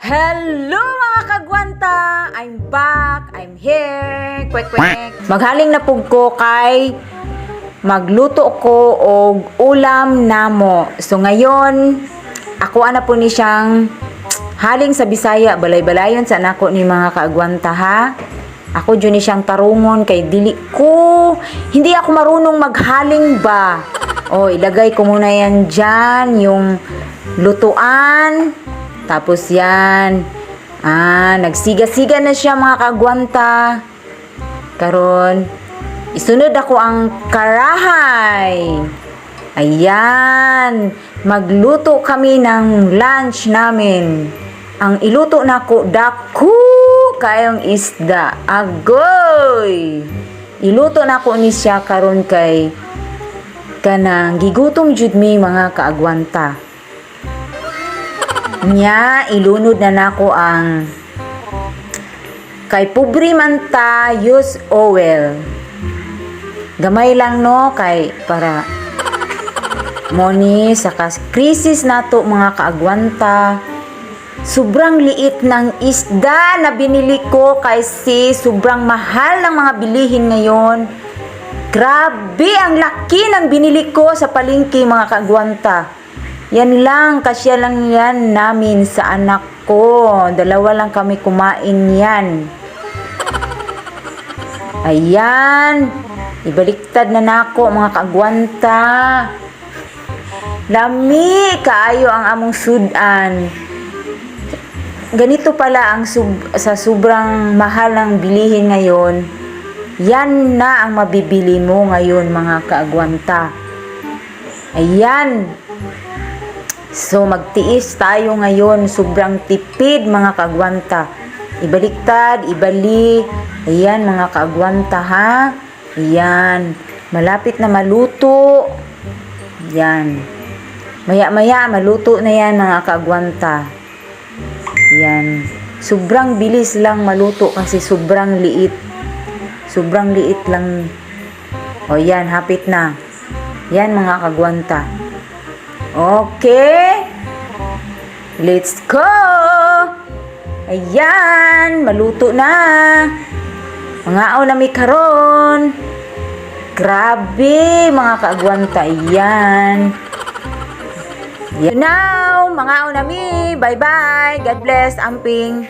Hello mga kagwanta! I'm back! I'm here! Kwek kwek! Maghaling na pug ko kay magluto ko og ulam namo. So ngayon, ako ana po ni siyang haling sa Bisaya, balay-balayon sa nako ni mga kaagwanta ha. Ako dyan ni siyang tarungon kay hindi ako marunong maghaling ba. O ilagay ko muna yan dyan, yung lutuan. Tapos yan, nagsiga-siga na siya mga kagwanta. Karon, isunod ako ang karahay. Ayan, magluto kami ng lunch namin. Ang iluto nako daku kayong isda. Agoy! Iluto nako ni siya karon kay kanang gigutom jud mi mga kaagwanta. Nya ilunod na nako ang kay pobre man ta use oil. Gamay lang no kay para moni sa krisis nato mga kaagwanta. Sobrang liit ng isda na binili ko kasi sobrang mahal ng mga bilihin ngayon. Grabe ang laki ng binili ko sa palengke mga kaagwanta. Yan lang, kasya lang yan namin sa anak ko. Dalawa lang kami kumain yan. Ayan. Ibaliktad na nako mga kaagwanta. Lami, kaayo ang among sudan. Ganito pala ang sa sobrang mahal ng bilihin ngayon. Yan na ang mabibili mo ngayon mga kaagwanta. Ayan. So magtiis tayo ngayon, sobrang tipid mga kaagwanta. Ibaliktad, ibali. Ayan mga kaagwanta ha. Ayan, malapit na maluto. Ayan. Maya-maya maluto na yan mga kaagwanta. Ayan. Sobrang bilis lang maluto kasi sobrang liit. Sobrang liit lang. O yan, hapit na. Yan mga kaagwanta. Okay. Let's go. Ayan, maluto na. Mga mi karon. Grabe, mga kaagwanta. Ayan. Now, mga mi. Bye-bye. God bless, amping.